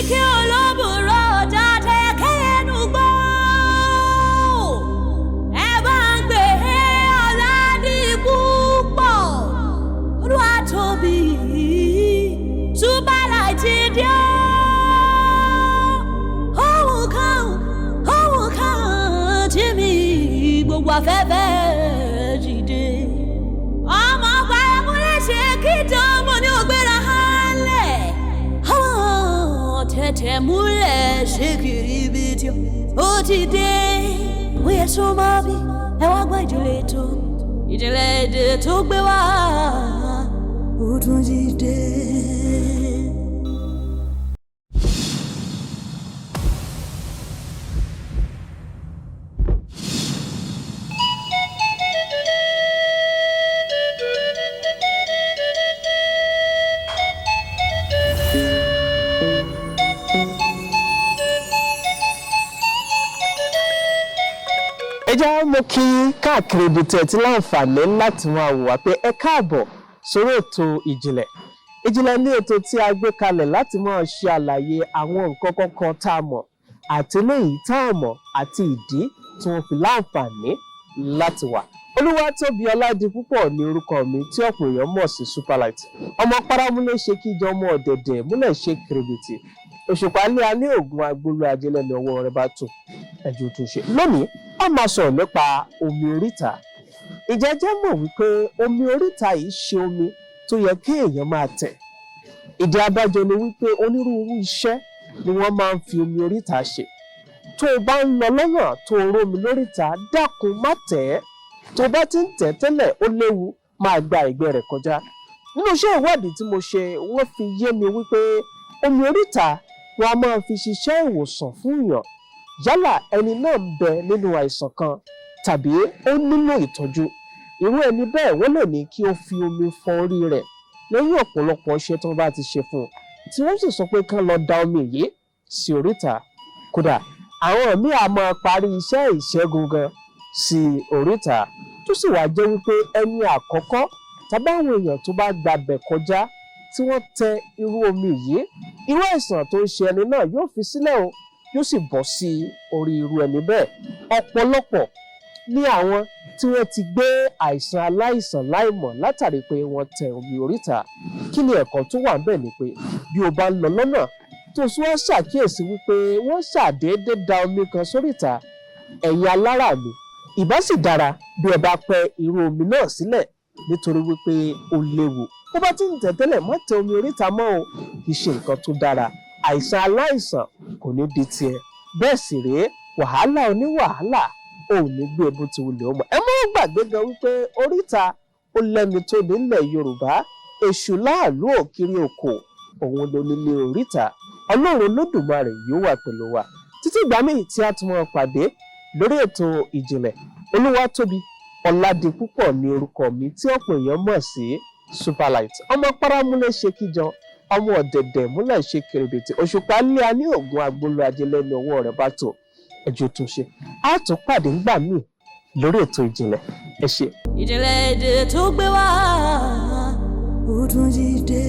kí olóbùrọ̀ jáde kẹ́nu gbọ́. Ẹ bá ń gbé ọ̀làdì púpọ̀. Olúwa tóbi, Superlight dé. Ohun kan tí mi gbogbo afẹ́fẹ́ jìde. Ọmọ paramúlẹ̀ ṣe kí tọ́mọ ní ògbéra hálẹ̀. Tẹ̀tẹ̀ múlẹ̀ ṣe kiri ibi tí ó ti dé. Oyè súnmọ́ bí ẹ wá gbọ́ ìdílé èdè tó gbé wá. Ó tún ti dé. Ẹjá mo kí káàkiri ibi tí ẹ ti láǹfààní láti máa wò wá pé ẹ káàbọ̀ sórí ètò ìjìnlẹ̀. Ìjìnlẹ̀ ní ètò tí a gbé kalẹ̀ láti máa ṣe àlàyé àwọn nǹkan kọ̀ọ̀kan tá a mọ̀ àti eléyìí tá a mọ̀ àti ìdí tí wọ́n fi láǹfààní láti wà. Olúwatóbi Ọládipúpọ̀ ní orúkọ mi tí ọ̀pọ̀ èèyàn mọ̀ sí Superlight. Ọmọ paramúlẹ̀ ṣe kíjọ ọmọ ọ̀dẹ̀dẹ̀ múlẹ̀ ṣe kìrìbìtì. Òṣùpá lé a ní ògùn agbóló ajẹ́lẹ̀ ní ọwọ́ rẹ̀ bá tó ẹjọ́ tó ṣe. Lónìí a máa sọ̀rọ̀ nípa omi oríta. Ǹjẹ́ jẹ́ mọ̀ wípé omi oríta yìí ṣe omi tó yẹ kí èèyàn máa tẹ̀. Ìdí abájọ ni wípé onírúurú iṣẹ́ ni wọ́n máa ń fi omi oríta ṣe. Tó o bá ń lọ lọ́nà tó o rómi lóríta, dákun má tẹ̀ ẹ́. Tó o bá ti ń tẹ̀ tẹ́lẹ̀ ó léwu, máa gba ẹ̀gbẹ́ rẹ̀ kọjá. Nínú iṣẹ́ ìwádìí tí mo ṣe, wọ́n fi yé mi wípé omi oríta wọn a máa fi ṣiṣẹ́ ìwòsàn fún èèyàn. Yálà ẹni náà ń bẹ nínú àìsàn kan tàbí ó nílò ìtọ́jú. Irú ẹni bẹ́ẹ̀ wọ́n lè ní kí ó fi omi fọ orí rẹ̀ lẹ́yìn ọ̀pọ̀lọpọ̀ iṣẹ́ tí wọ́n bá ti ṣe fún un. Tí wọ́n sì sọ pé kán lọ da omi yìí sí oríta. Kódà àwọn míì a máa parí iṣẹ́ ìṣẹ́gun gan sí oríta. Tó sì wá jẹ́ wípé ẹni àkọ́kọ́ tàbí àwọn èèyàn tó bá gbabẹ̀ kọjá tí wọ́n tẹ irú omi yìí, irú àìsàn tó ń ṣe ẹni náà yóò fi sílẹ̀ o, yóò sì bọ́ sí orí irú ẹni bẹ́ẹ̀. Ọ̀pọ̀lọpọ̀ ní àwọn tí wọ́n ti gbé àìsàn aláìsàn láìmọ̀ látàrí pé wọ́n tẹ omi oríta. Kí ni ẹ̀kọ́ tó wà níbẹ̀ ni pé bí o bá ń lọ lọ́nà tó sì wọ́n ṣàkíyèsí wípé wọ́n ṣàdédé da omi kan sóríta, ẹ̀yin alára mi, ìbá sì dára bí ẹ bá pẹ irú omi náà sílẹ̀ nítorí wípé ó léwu. Bó bá ti ń tẹ̀ tẹ́lẹ̀ má tẹ omi oríta mọ́ o, kì í ṣe nǹkan tó dára. Àìsàn aláìsàn kò ní di tiẹ̀. Bẹ́ẹ̀ sì rèé, wàhálà oníwàhálà ò ní gbé bó ti wulẹ̀ ọmọ. Ẹ má gbàgbé gan wípé oríta ó lẹ́ni tó nílẹ̀ Yorùbá. Èṣù láàlú òkiri òkò, òun ló nílé oríta. Ọlọ́run Olódùmarè yóò wà pẹ̀lú wa. Títí ìgbà míì tí a tún máa pàdé lórí ètò ìjìnlẹ̀. Olúwatóbi Ọládipúpọ̀ ní orúkọ mi tí ọ̀pọ̀ èèyàn mọ̀ sí Superlight. Ọmọ paramúlẹ̀ ṣe kíjọ ọmọ ọ̀dẹ̀dẹ̀ múlẹ̀ ṣe kìrìbìtì. Òṣùpá lé a ní ògùn agbóló ajẹ́lẹ̀ ní ọwọ́ rẹ̀ bá tó ẹjọ́ tó ṣe. A tún pàdé ńgbà míì lórí ètò ìjìnlẹ̀. Ẹ ṣé. Ìjìnlẹ̀ èdè tó gbé wá. Ó tún ti dé.